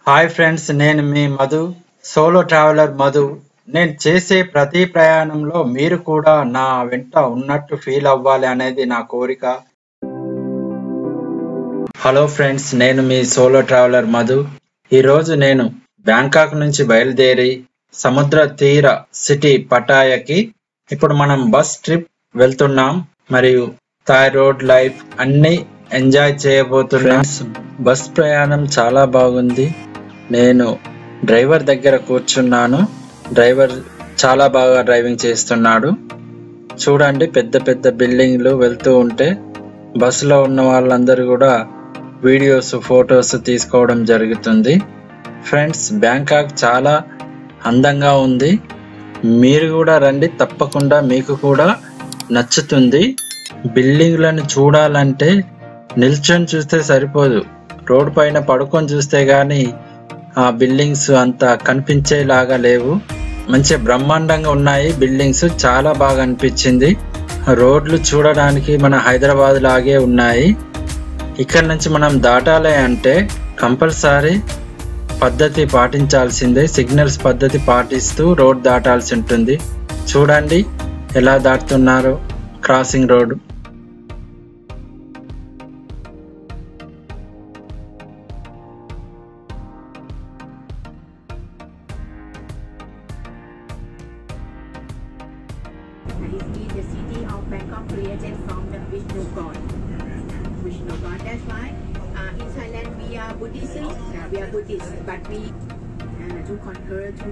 Hi friends, నేను మీ Madhu, solo traveller Madhu. నేను చేసే ప్రతి ప్రయాణంలో మీరు కూడా నా వెంట ఉన్నట్టు ఫీల్ అవ్వాలి అనేది నా కోరిక. హలో ఫ్రెండ్స్, నేను మీ సోలో ట్రావెలర్ మధు. ఈరోజు నేను బ్యాంకాక్ నుంచి బయలుదేరి సముద్ర తీర సిటీ పటాయాకి ఇప్పుడు మనం బస్ ట్రిప్ వెళ్తున్నాం మరియు థాయ్ రోడ్ లైఫ్ అన్ని ఎంజాయ్ చేయబోతున్నాం. బస్ ప్రయాణం చాలా బాగుంది. నేను డ్రైవర్ దగ్గర కూర్చున్నాను. డ్రైవర్ చాలా బాగా డ్రైవింగ్ చేస్తున్నాడు. చూడండి, పెద్ద పెద్ద బిల్డింగ్లు వెళ్తూ ఉంటే బస్సులో ఉన్న వాళ్ళందరూ కూడా వీడియోస్ ఫొటోస్ తీసుకోవడం జరుగుతుంది. ఫ్రెండ్స్, బ్యాంకాక్ చాలా అందంగా ఉంది. మీరు కూడా రండి, తప్పకుండా మీకు కూడా నచ్చుతుంది. బిల్డింగ్లను చూడాలంటే నిల్చొని చూస్తే సరిపోదు, రోడ్ పైన పడుకొని చూస్తే గానీ ఆ బిల్డింగ్స్ అంత కనిపించేలాగా లేవు. మంచి బ్రహ్మాండంగా ఉన్నాయి బిల్డింగ్స్, చాలా బాగా అనిపించింది. రోడ్లు చూడడానికి మన హైదరాబాద్ లాగే ఉన్నాయి. ఇక్కడ నుంచి మనం దాటాలి అంటే కంపల్సరీ పద్ధతి పాటించాల్సిందే. సిగ్నల్స్ పద్ధతి పాటిస్తూ రోడ్ దాటాల్సి ఉంటుంది. చూడండి ఎలా దాటుతున్నారో crossing road. Is the city of Bangkok created from the Vishnu God. Vishnu God, that's why in Thailand we are Buddhism. We are Buddhists, but we to conquer to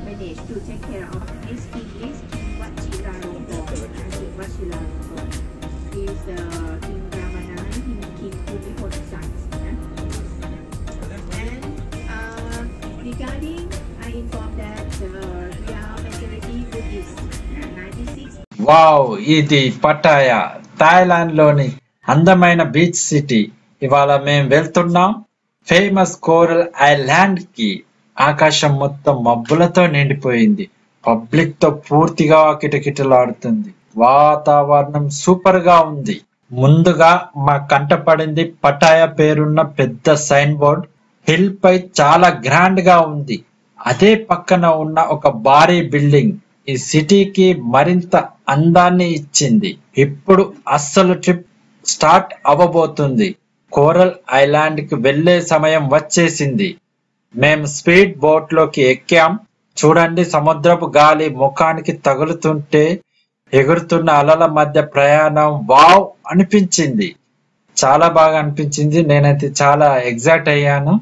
manage to take care of this king is King Vajiralongkorn. King Vajiralongkorn is King Ramanai, King Bhumibol sons. And regarding, I inform that we are majority Buddhist. Wow, ఇది Pattaya, Thailand లోని అందమైన beach city. ఇవాళ మేము వెళ్తున్నాం famous coral island కి. ఆకాశం మొత్తం మబ్బులతో నిండిపోయింది. పబ్లిక్ తో పూర్తిగా కిటకిటలాడుతుంది. వాతావరణం సూపర్ గా ఉంది. ముందుగా మా కంట పడింది పటాయా పేరున్న పెద్ద సైన్ బోర్డ్. హిల్ పై చాలా గ్రాండ్ గా ఉంది. అదే పక్కన ఉన్న ఒక భారీ బిల్డింగ్ ఈ సిటీకి మరింత అందాన్ని ఇచ్చింది. ఇప్పుడు అస్సలు ట్రిప్ స్టార్ట్ అవ్వబోతుంది. కోరల్ ఐలాండ్ కి వెళ్లే సమయం వచ్చేసింది. మేము స్పీడ్ బోట్ లోకి ఎక్కాం. చూడండి, సముద్రపు గాలి ముఖానికి తగులుతుంటే ఎగురుతున్న అలల మధ్య ప్రయాణం వావ్ అనిపించింది. చాలా బాగా అనిపించింది. నేనైతే చాలా ఎగ్జైట్ అయ్యాను.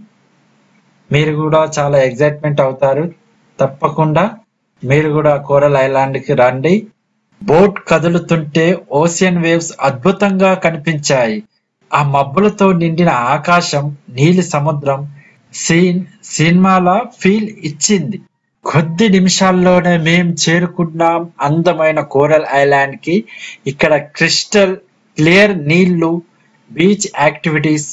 మీరు కూడా చాలా ఎగ్జైట్మెంట్ అవుతారు. తప్పకుండా మీరు కూడా కోరల్ ఐలాండ్ కి రండి. బోట్ కదులుతుంటే ఓషియన్ వేవ్స్ అద్భుతంగా కనిపించాయి. ఆ మబ్బులతో నిండిన ఆకాశం, నీలి సముద్రం సినిమాల ఫీల్ ఇచ్చింది. కొద్ది నిమిషాల్లోనే మేం చేరుకున్నాం అందమైన కోరల్ ఐలాండ్ కి. ఇక్కడ క్రిస్టల్ క్లియర్ నీళ్లు, బీచ్ యాక్టివిటీస్,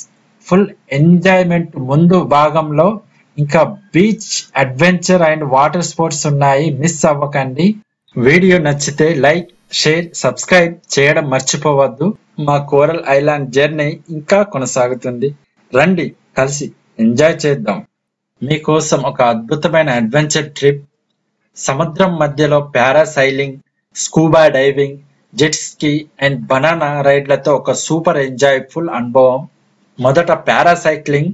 ఫుల్ ఎంజాయ్మెంట్. ముందు భాగంలో ఇంకా beach adventure and water sports ఉన్నాయి. మిస్ అవ్వకండి. వీడియో నచ్చితే లైక్, షేర్, సబ్స్క్రైబ్ చేయడం మర్చిపోవద్దు. మా కోరల్ ఐలాండ్ జర్నీ ఇంకా కొనసాగుతుంది. రండి, కలిసి ఎంజాయ్ చేద్దాం. మీకోసం ఒక అద్భుతమైన అడ్వెంచర్ ట్రిప్. సముద్రం మధ్యలో parasailing, scuba diving, jet ski and banana రైడ్లతో ఒక సూపర్ ఎంజాయ్ఫుల్ అనుభవం. మొదట పారాసైక్లింగ్.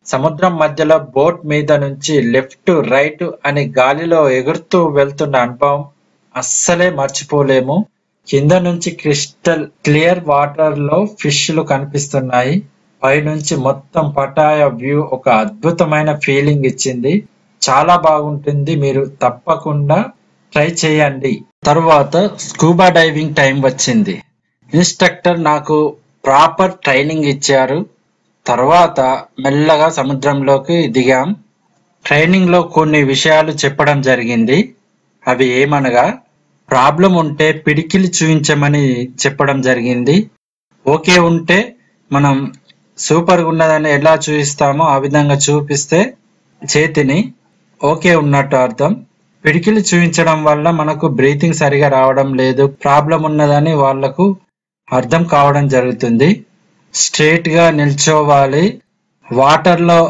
సముద్రం మధ్యలో బోట్ మీద నుంచి లెఫ్ట్ రైట్ అని గాలిలో ఎగురుతూ వెళ్తున్న అనుభవం అస్సలే మర్చిపోలేము. కింద నుంచి క్రిస్టల్ క్లియర్ వాటర్ లో ఫిష్లు కనిపిస్తున్నాయి. పైనుంచి మొత్తం పటాయా వ్యూ ఒక అద్భుతమైన ఫీలింగ్ ఇచ్చింది. చాలా బాగుంటుంది. మీరు తప్పకుండా ట్రై చేయండి. తరువాత స్కూబా డైవింగ్ టైం వచ్చింది. ఇన్స్ట్రక్టర్ నాకు ప్రాపర్ ట్రైనింగ్ ఇచ్చారు. తర్వాత మెల్లగా సముద్రంలోకి దిగాం. ట్రైనింగ్ లో కొన్ని విషయాలు చెప్పడం జరిగింది. అవి ఏమనగా, ప్రాబ్లం ఉంటే పిడికిలి చూపించమని చెప్పడం జరిగింది. ఓకే ఉంటే మనం సూపర్గా ఉన్నదని ఎలా చూపిస్తామో ఆ విధంగా చూపిస్తే చేతిని ఓకే ఉన్నట్టు అర్థం. పిడికిలి చూపించడం వల్ల మనకు బ్రీతింగ్ సరిగా రావడం లేదు, ప్రాబ్లం ఉన్నదని వాళ్లకు అర్థం కావడం జరుగుతుంది. స్ట్రేట్ గా నిల్చోవాలి. వాటర్లో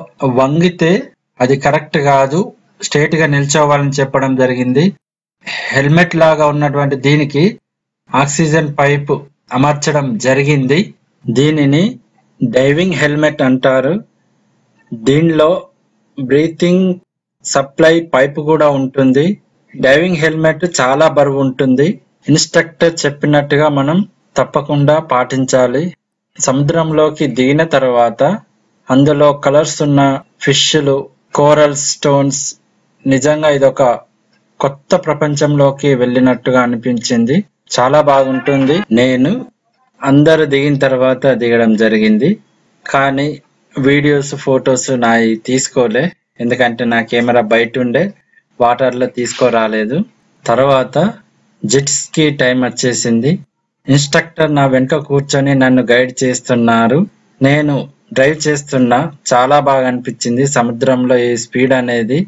వంగితే అది కరెక్ట్ కాదు, స్ట్రైట్ గా నిల్చోవాలని చెప్పడం జరిగింది. హెల్మెట్ లాగా ఉన్నటువంటి దీనికి ఆక్సిజన్ పైపు అమర్చడం జరిగింది. దీనిని డైవింగ్ హెల్మెట్ అంటారు. దీనిలో బ్రీతింగ్ సప్లై పైపు కూడా ఉంటుంది. డైవింగ్ హెల్మెట్ చాలా బరువు ఉంటుంది. ఇన్స్ట్రక్టర్ చెప్పినట్టుగా మనం తప్పకుండా పాటించాలి. సముద్రంలోకి దిగిన తర్వాత అందులో కలర్స్ ఉన్న ఫిష్లు, కోరల్ స్టోన్స్, నిజంగా ఇదొక కొత్త ప్రపంచంలోకి వెళ్ళినట్టుగా అనిపించింది. చాలా బాగుంటుంది. నేను అందరు దిగిన తర్వాత దిగడం జరిగింది, కానీ వీడియోస్ ఫొటోస్ నాయి తీసుకోలే, ఎందుకంటే నా కెమెరా బయట ఉండే వాటర్లో తీసుకోరాలేదు. తర్వాత జెట్ స్కీ టైం వచ్చేసింది. ఇన్స్ట్రక్టర్ నా వెనుక కూర్చొని నన్ను గైడ్ చేస్తున్నారు. నేను డ్రైవ్ చేస్తున్నా. చాలా బాగా అనిపించింది. సముద్రంలో ఈ స్పీడ్ అనేది,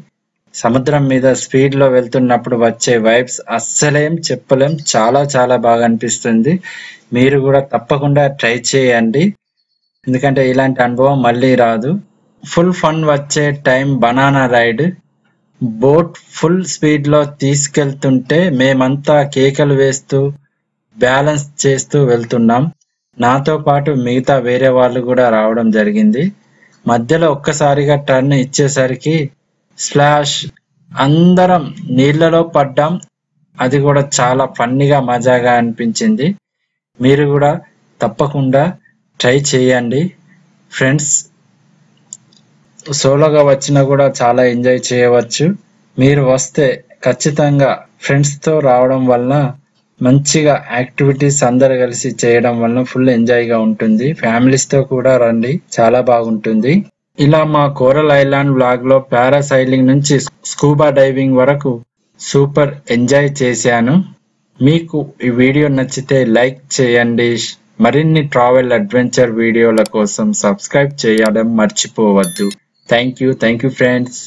సముద్రం మీద స్పీడ్ లో వెళ్తున్నప్పుడు వచ్చే వైబ్స్ అస్సలేం చెప్పలేం. చాలా చాలా బాగా అనిపిస్తుంది. మీరు కూడా తప్పకుండా ట్రై చేయండి, ఎందుకంటే ఇలాంటి అనుభవం మళ్ళీ రాదు. ఫుల్ ఫన్ వచ్చే time banana ride. Boat full speed లో తీసుకెళ్తుంటే మేమంతా కేకలు వేస్తూ బ్యాలెన్స్ చేస్తూ వెళ్తున్నాం. నాతో పాటు మిగతా వేరే వాళ్ళు కూడా రావడం జరిగింది. మధ్యలో ఒక్కసారిగా టర్న్ ఇచ్చేసరికి స్ప్లాష్, అందరం నీళ్లలో పడ్డాం. అది కూడా చాలా ఫన్నీగా మజాగా అనిపించింది. మీరు కూడా తప్పకుండా ట్రై చేయండి ఫ్రెండ్స్. సోలోగా వచ్చినా కూడా చాలా ఎంజాయ్ చేయవచ్చు. మీరు వస్తే ఖచ్చితంగా ఫ్రెండ్స్ తో రావడం వల్ల మంచిగా యాక్టివిటీస్ అందరు కలిసి చేయడం వల్ల ఫుల్ ఎంజాయ్ గా ఉంటుంది. ఫ్యామిలీస్ తో కూడా రండి, చాలా బాగుంటుంది. ఇలా మా కోరల్ ఐలాండ్ వ్లాగ్ లో పారాసైలింగ్ నుంచి స్కూబా డైవింగ్ వరకు సూపర్ ఎంజాయ్ చేశాను. మీకు ఈ వీడియో నచ్చితే లైక్ చేయండి. మరిన్ని ట్రావెల్ అడ్వెంచర్ వీడియోల కోసం సబ్స్క్రైబ్ చేయడం మర్చిపోవద్దు. Thank you friends.